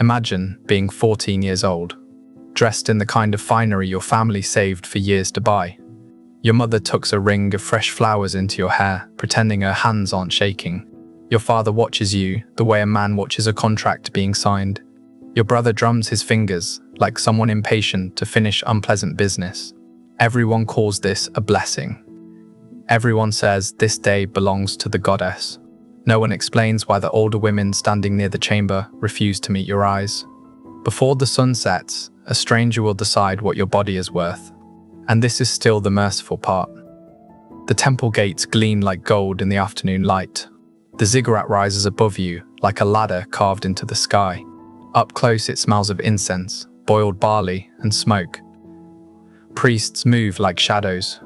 Imagine being 14 years old, dressed in the kind of finery your family saved for years to buy. Your mother tucks a ring of fresh flowers into your hair, pretending her hands aren't shaking. Your father watches you the way a man watches a contract being signed. Your brother drums his fingers like someone impatient to finish unpleasant business. Everyone calls this a blessing. Everyone says this day belongs to the goddess. No one explains why the older women standing near the chamber refuse to meet your eyes. Before the sun sets, a stranger will decide what your body is worth. And this is still the merciful part. The temple gates gleam like gold in the afternoon light. The ziggurat rises above you like a ladder carved into the sky. Up close it smells of incense, boiled barley, and smoke. Priests move like shadows.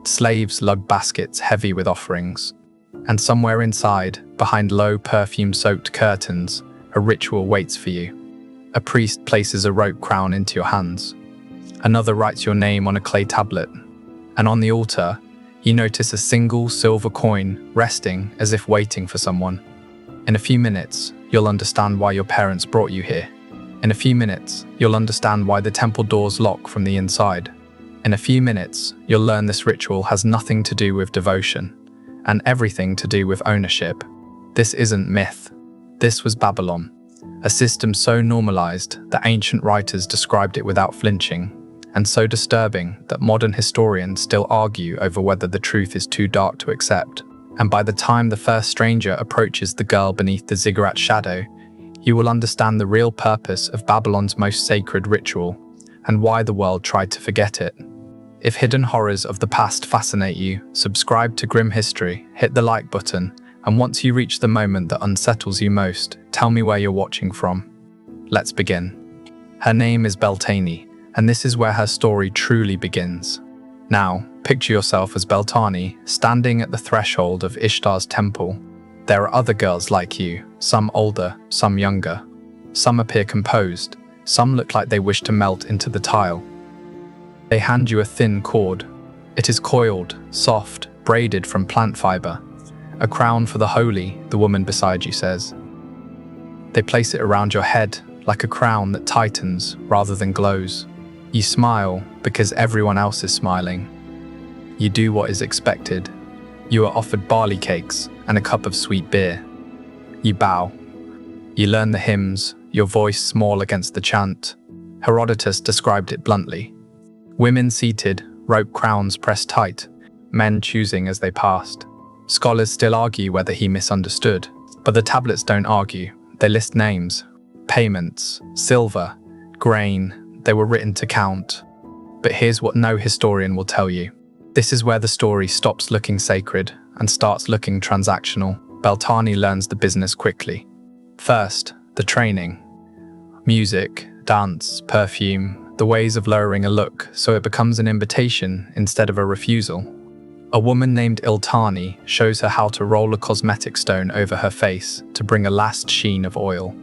Slaves lug baskets heavy with offerings. And somewhere inside, behind low perfume-soaked curtains, a ritual waits for you. A priest places a rope crown into your hands. Another writes your name on a clay tablet. And on the altar, you notice a single silver coin resting as if waiting for someone. In a few minutes, you'll understand why your parents brought you here. In a few minutes, you'll understand why the temple doors lock from the inside. In a few minutes, you'll learn this ritual has nothing to do with devotion, and everything to do with ownership. This isn't myth. This was Babylon, a system so normalized that ancient writers described it without flinching, and so disturbing that modern historians still argue over whether the truth is too dark to accept. And by the time the first stranger approaches the girl beneath the ziggurat shadow, you will understand the real purpose of Babylon's most sacred ritual, and why the world tried to forget it. If hidden horrors of the past fascinate you, subscribe to Grim History, hit the like button, and once you reach the moment that unsettles you most, tell me where you're watching from. Let's begin. Her name is Beltane, and this is where her story truly begins. Now, picture yourself as Beltane, standing at the threshold of Ishtar's temple. There are other girls like you, some older, some younger. Some appear composed, some look like they wish to melt into the tile. They hand you a thin cord. It is coiled, soft, braided from plant fiber. A crown for the holy, the woman beside you says. They place it around your head, like a crown that tightens rather than glows. You smile because everyone else is smiling. You do what is expected. You are offered barley cakes and a cup of sweet beer. You bow. You learn the hymns, your voice small against the chant. Herodotus described it bluntly. Women seated, rope crowns pressed tight, men choosing as they passed. Scholars still argue whether he misunderstood, but the tablets don't argue. They list names, payments, silver, grain. They were written to count. But here's what no historian will tell you. This is where the story stops looking sacred and starts looking transactional. Beltane learns the business quickly. First, the training. Music, dance, perfume, the ways of lowering a look so it becomes an invitation instead of a refusal. A woman named Iltani shows her how to roll a cosmetic stone over her face to bring a last sheen of oil.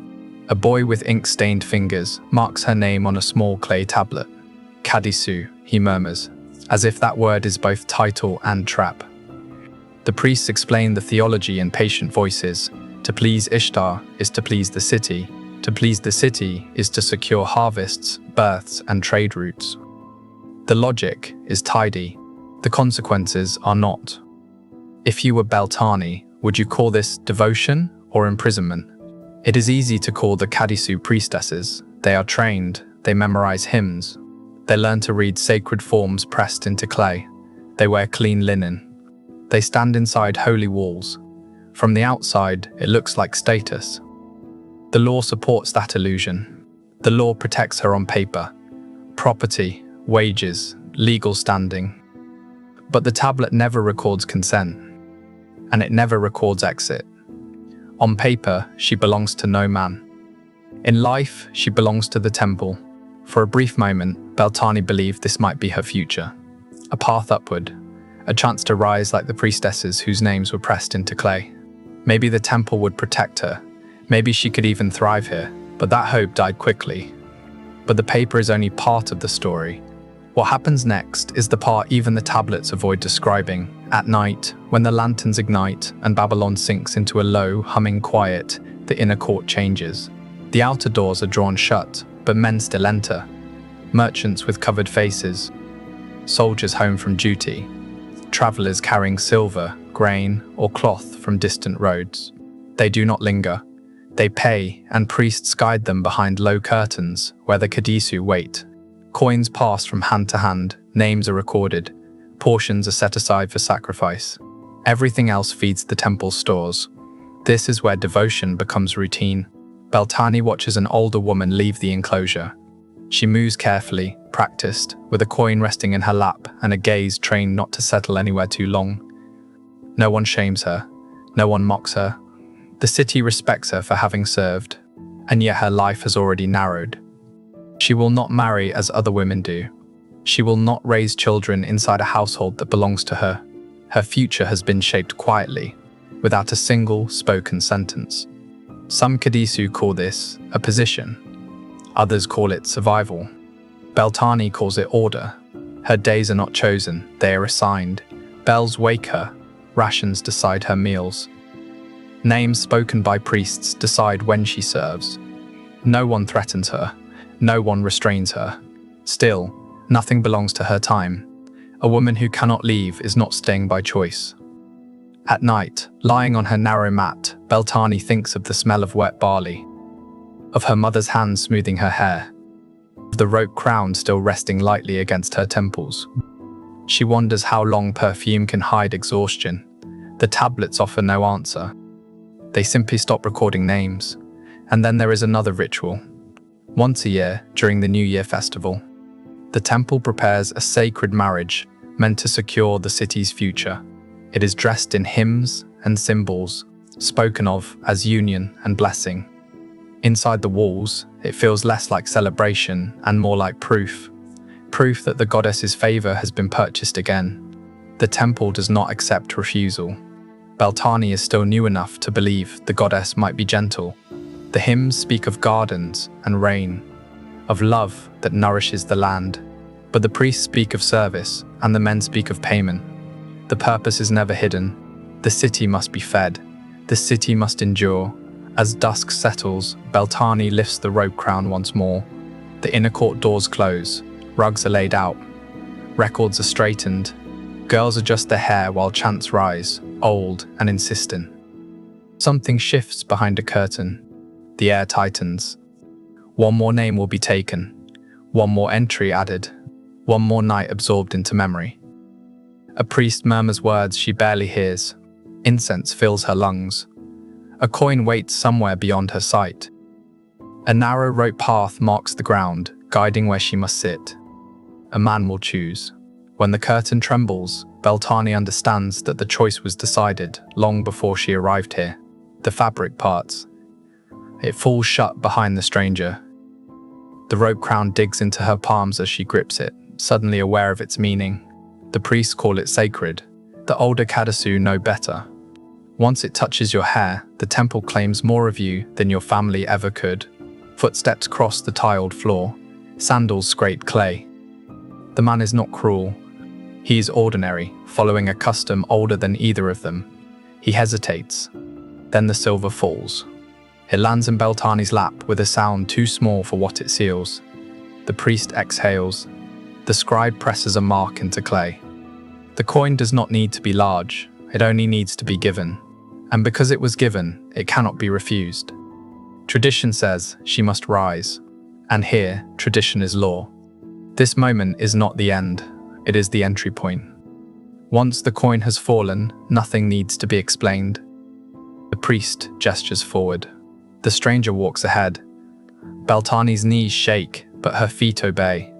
A boy with ink-stained fingers marks her name on a small clay tablet. Kadisu, he murmurs, as if that word is both title and trap. The priests explain the theology in patient voices. To please Ishtar is to please the city. To please the city is to secure harvests, births, and trade routes. The logic is tidy. The consequences are not. If you were Beltane, would you call this devotion or imprisonment? It is easy to call the Kadisu priestesses. They are trained, they memorize hymns. They learn to read sacred forms pressed into clay. They wear clean linen. They stand inside holy walls. From the outside, it looks like status. The law supports that illusion. The law protects her on paper. Property, wages, legal standing. But the tablet never records consent. And it never records exit. On paper, she belongs to no man. In life, she belongs to the temple. For a brief moment, Beltane believed this might be her future. A path upward, a chance to rise like the priestesses whose names were pressed into clay. Maybe the temple would protect her. Maybe she could even thrive here, but that hope died quickly. But the paper is only part of the story. What happens next is the part even the tablets avoid describing. At night, when the lanterns ignite and Babylon sinks into a low, humming quiet, the inner court changes. The outer doors are drawn shut, but men still enter. Merchants with covered faces, soldiers home from duty, travelers carrying silver, grain, or cloth from distant roads. They do not linger. They pay, and priests guide them behind low curtains where the Kadisu wait. Coins pass from hand to hand, names are recorded, portions are set aside for sacrifice. Everything else feeds the temple's stores. This is where devotion becomes routine. Beltani watches an older woman leave the enclosure. She moves carefully, practiced, with a coin resting in her lap and a gaze trained not to settle anywhere too long. No one shames her. No one mocks her. The city respects her for having served, and yet her life has already narrowed. She will not marry as other women do. She will not raise children inside a household that belongs to her. Her future has been shaped quietly, without a single spoken sentence. Some Kadisu call this a position. Others call it survival. Beltani calls it order. Her days are not chosen, they are assigned. Bells wake her, rations decide her meals. Names spoken by priests decide when she serves. No one threatens her, no one restrains her. Still, nothing belongs to her time. A woman who cannot leave is not staying by choice. At night, lying on her narrow mat, Beltani thinks of the smell of wet barley, of her mother's hands smoothing her hair, of the rope crown still resting lightly against her temples. She wonders how long perfume can hide exhaustion. The tablets offer no answer. They simply stop recording names. And then there is another ritual. Once a year, during the New Year festival, the temple prepares a sacred marriage meant to secure the city's future. It is dressed in hymns and symbols, spoken of as union and blessing. Inside the walls, it feels less like celebration and more like proof that the goddess's favor has been purchased again. The temple does not accept refusal. Beltani is still new enough to believe the goddess might be gentle. The hymns speak of gardens and rain, of love that nourishes the land. But the priests speak of service, and the men speak of payment. The purpose is never hidden. The city must be fed. The city must endure. As dusk settles, Beltani lifts the robe crown once more. The inner court doors close. Rugs are laid out. Records are straightened. Girls adjust their hair while chants rise, old and insistent. Something shifts behind a curtain. The air tightens. One more name will be taken. One more entry added. One more night absorbed into memory. A priest murmurs words she barely hears. Incense fills her lungs. A coin waits somewhere beyond her sight. A narrow rope path marks the ground, guiding where she must sit. A man will choose. When the curtain trembles, Beltani understands that the choice was decided long before she arrived here. The fabric parts. It falls shut behind the stranger. The rope crown digs into her palms as she grips it, suddenly aware of its meaning. The priests call it sacred. The older Kadisu know better. Once it touches your hair, the temple claims more of you than your family ever could. Footsteps cross the tiled floor. Sandals scrape clay. The man is not cruel. He is ordinary, following a custom older than either of them. He hesitates. Then the silver falls. It lands in Beltani's lap with a sound too small for what it seals. The priest exhales. The scribe presses a mark into clay. The coin does not need to be large, it only needs to be given. And because it was given, it cannot be refused. Tradition says she must rise. And here, tradition is law. This moment is not the end, it is the entry point. Once the coin has fallen, nothing needs to be explained. The priest gestures forward. The stranger walks ahead. Beltani's knees shake, but her feet obey.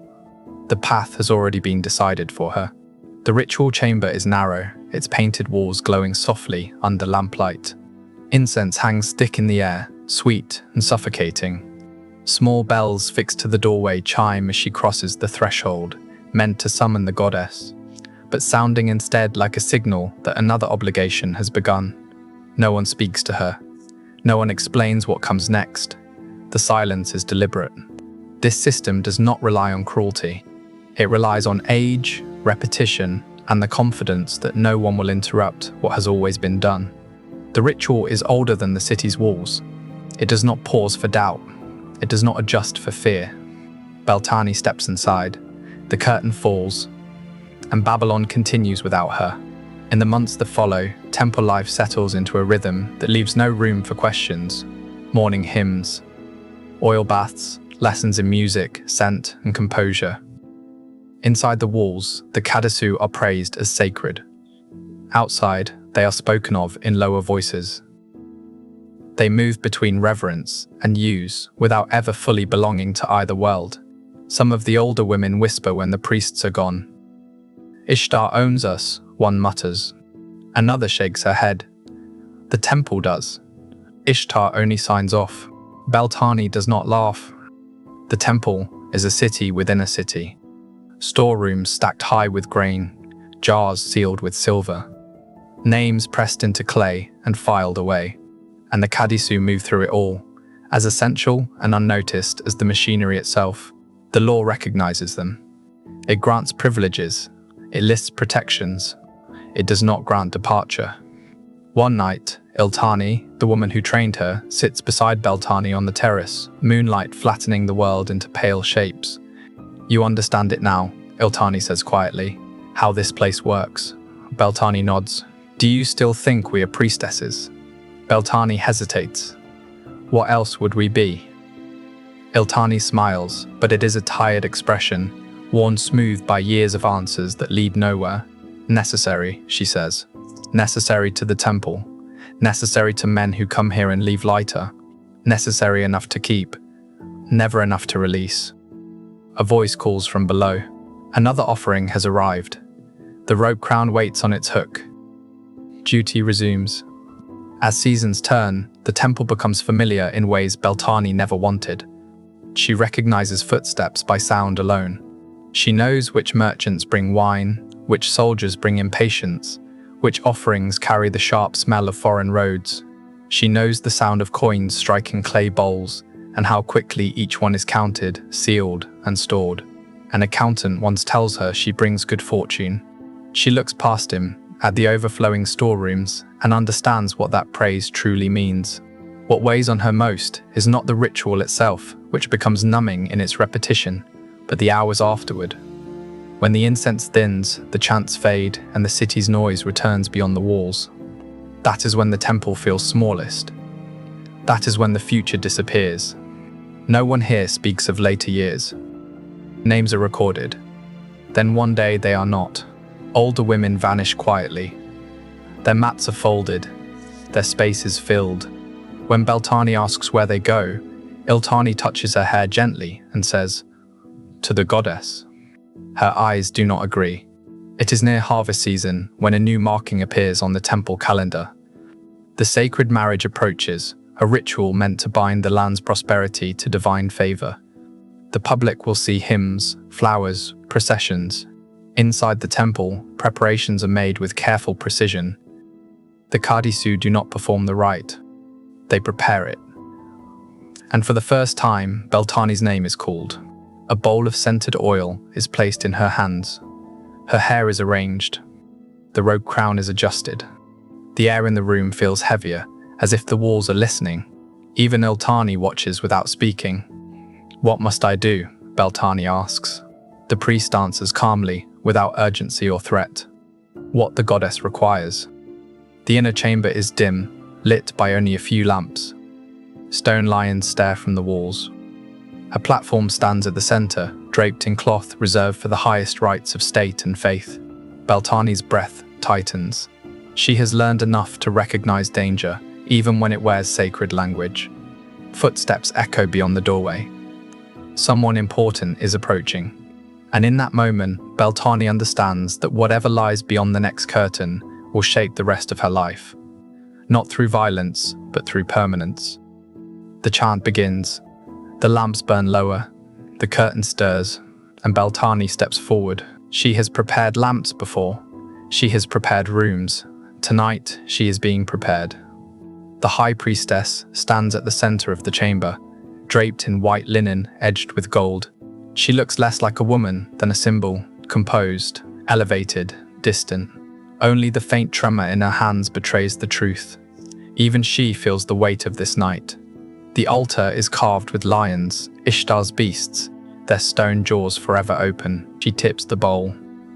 The path has already been decided for her. The ritual chamber is narrow, its painted walls glowing softly under lamplight. Incense hangs thick in the air, sweet and suffocating. Small bells fixed to the doorway chime as she crosses the threshold, meant to summon the goddess, but sounding instead like a signal that another obligation has begun. No one speaks to her. No one explains what comes next. The silence is deliberate. This system does not rely on cruelty. It relies on age, repetition, and the confidence that no one will interrupt what has always been done. The ritual is older than the city's walls. It does not pause for doubt. It does not adjust for fear. Beltane steps inside, the curtain falls, and Babylon continues without her. In the months that follow, temple life settles into a rhythm that leaves no room for questions. Morning hymns, oil baths, lessons in music, scent, and composure. Inside the walls, the Kadisu are praised as sacred. Outside, they are spoken of in lower voices. They move between reverence and use without ever fully belonging to either world. Some of the older women whisper when the priests are gone. Ishtar owns us, one mutters. Another shakes her head. The temple does. Ishtar only signs off. Beltane does not laugh. The temple is a city within a city. Storerooms stacked high with grain, jars sealed with silver, names pressed into clay and filed away, and the Kadisu move through it all, as essential and unnoticed as the machinery itself. The law recognizes them. It grants privileges, it lists protections, it does not grant departure. One night, Iltani, the woman who trained her, sits beside Beltane on the terrace, moonlight flattening the world into pale shapes. You understand it now, Iltani says quietly, how this place works. Beltane nods. Do you still think we are priestesses? Beltane hesitates. What else would we be? Iltani smiles, but it is a tired expression, worn smooth by years of answers that lead nowhere. Necessary, she says. Necessary to the temple. Necessary to men who come here and leave lighter. Necessary enough to keep. Never enough to release. A voice calls from below. Another offering has arrived. The rope crown waits on its hook. Duty resumes. As seasons turn, the temple becomes familiar in ways Beltane never wanted. She recognizes footsteps by sound alone. She knows which merchants bring wine, which soldiers bring impatience, which offerings carry the sharp smell of foreign roads. She knows the sound of coins striking clay bowls, and how quickly each one is counted, sealed, and stored. An accountant once tells her she brings good fortune. She looks past him, at the overflowing storerooms, and understands what that praise truly means. What weighs on her most is not the ritual itself, which becomes numbing in its repetition, but the hours afterward. When the incense thins, the chants fade, and the city's noise returns beyond the walls. That is when the temple feels smallest. That is when the future disappears. No one here speaks of later years. Names are recorded. Then one day they are not. Older women vanish quietly. Their mats are folded. Their space is filled. When Beltane asks where they go, Iltani touches her hair gently and says, "To the goddess." Her eyes do not agree. It is near harvest season when a new marking appears on the temple calendar. The sacred marriage approaches, a ritual meant to bind the land's prosperity to divine favor. The public will see hymns, flowers, processions. Inside the temple, preparations are made with careful precision. The Kadisu do not perform the rite. They prepare it. And for the first time, Beltane's name is called. A bowl of scented oil is placed in her hands. Her hair is arranged. The robe crown is adjusted. The air in the room feels heavier, as if the walls are listening. Even Iltani watches without speaking. "What must I do?" Beltane asks. The priest answers calmly, without urgency or threat. What the goddess requires. The inner chamber is dim, lit by only a few lamps. Stone lions stare from the walls. A platform stands at the center, draped in cloth reserved for the highest rites of state and faith. Beltane's breath tightens. She has learned enough to recognize danger, even when it wears sacred language. Footsteps echo beyond the doorway. Someone important is approaching. And in that moment, Beltane understands that whatever lies beyond the next curtain will shape the rest of her life. Not through violence, but through permanence. The chant begins. The lamps burn lower, the curtain stirs, and Beltane steps forward. She has prepared lamps before. She has prepared rooms. Tonight, she is being prepared. The high priestess stands at the center of the chamber, draped in white linen edged with gold. She looks less like a woman than a symbol, composed, elevated, distant. Only the faint tremor in her hands betrays the truth. Even she feels the weight of this night. The altar is carved with lions, Ishtar's beasts, their stone jaws forever open. She tips the bowl.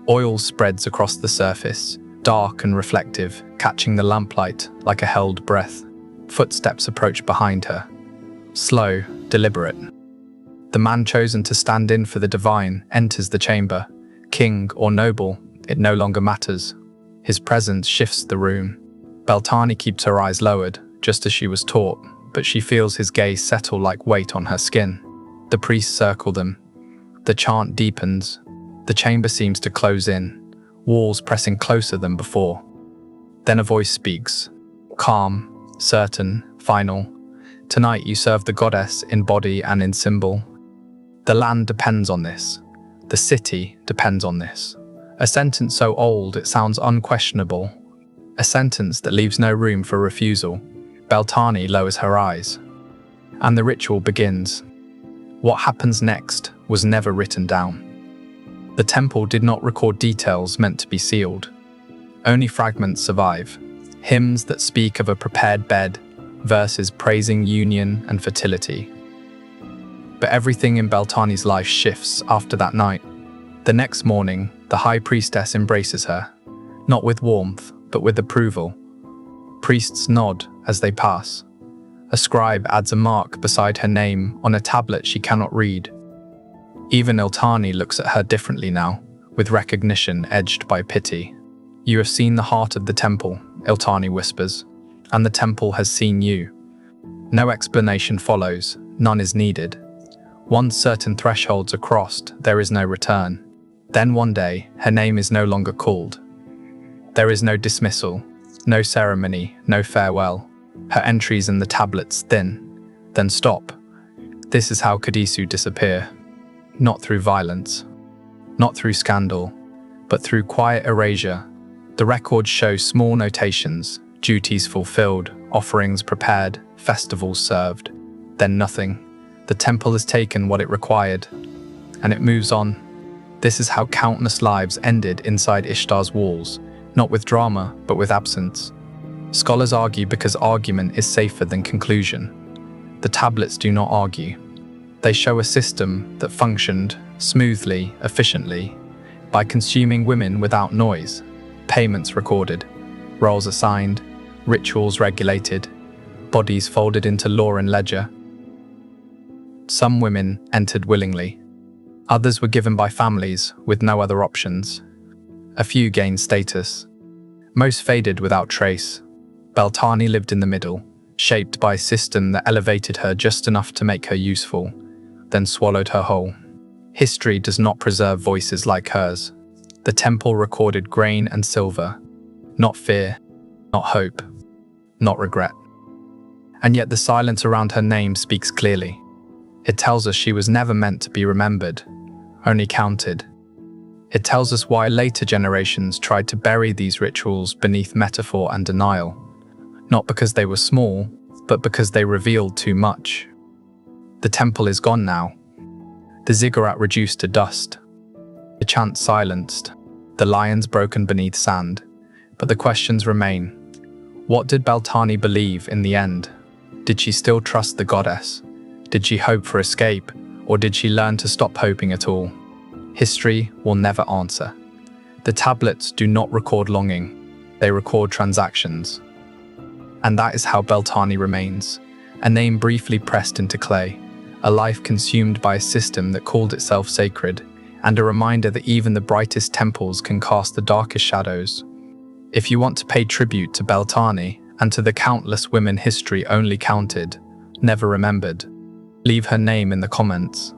Oil spreads across the surface, dark and reflective, catching the lamplight like a held breath. Footsteps approach behind her. Slow, deliberate. The man chosen to stand in for the divine enters the chamber. King or noble, it no longer matters. His presence shifts the room. Beltane keeps her eyes lowered, just as she was taught, but she feels his gaze settle like weight on her skin. The priests circle them. The chant deepens. The chamber seems to close in, walls pressing closer than before. Then a voice speaks, calm, certain, final. Tonight you serve the goddess in body and in symbol. The land depends on this. The city depends on this. A sentence so old it sounds unquestionable. A sentence that leaves no room for refusal. Beltane lowers her eyes. And the ritual begins. What happens next was never written down. The temple did not record details meant to be sealed. Only fragments survive. Hymns that speak of a prepared bed, verses praising union and fertility. But everything in Beltane's life shifts after that night. The next morning, the high priestess embraces her, not with warmth, but with approval. Priests nod as they pass. A scribe adds a mark beside her name on a tablet she cannot read. Even Iltani looks at her differently now, with recognition edged by pity. You have seen the heart of the temple, Iltani whispers, and the temple has seen you. No explanation follows, none is needed. Once certain thresholds are crossed, there is no return. Then one day, her name is no longer called. There is no dismissal, no ceremony, no farewell. Her entries in the tablets thin, then stop. This is how Kadisu disappear. Not through violence, not through scandal, but through quiet erasure. The records show small notations, duties fulfilled, offerings prepared, festivals served. Then nothing. The temple has taken what it required, and it moves on. This is how countless lives ended inside Ishtar's walls, not with drama, but with absence. Scholars argue because argument is safer than conclusion. The tablets do not argue. They show a system that functioned smoothly, efficiently, by consuming women without noise, payments recorded, roles assigned, rituals regulated, bodies folded into law and ledger. Some women entered willingly. Others were given by families with no other options. A few gained status. Most faded without trace. Beltane lived in the middle, shaped by a system that elevated her just enough to make her useful, then swallowed her whole. History does not preserve voices like hers. The temple recorded grain and silver, not fear, not hope, not regret. And yet the silence around her name speaks clearly. It tells us she was never meant to be remembered, only counted. It tells us why later generations tried to bury these rituals beneath metaphor and denial, not because they were small, but because they revealed too much. The temple is gone now. The ziggurat reduced to dust. The chants silenced. The lions broken beneath sand. But the questions remain. What did Beltane believe in the end? Did she still trust the goddess? Did she hope for escape, or did she learn to stop hoping at all? History will never answer. The tablets do not record longing, they record transactions. And that is how Beltane remains, a name briefly pressed into clay, a life consumed by a system that called itself sacred, and a reminder that even the brightest temples can cast the darkest shadows. If you want to pay tribute to Beltane and to the countless women history only counted, never remembered, leave her name in the comments.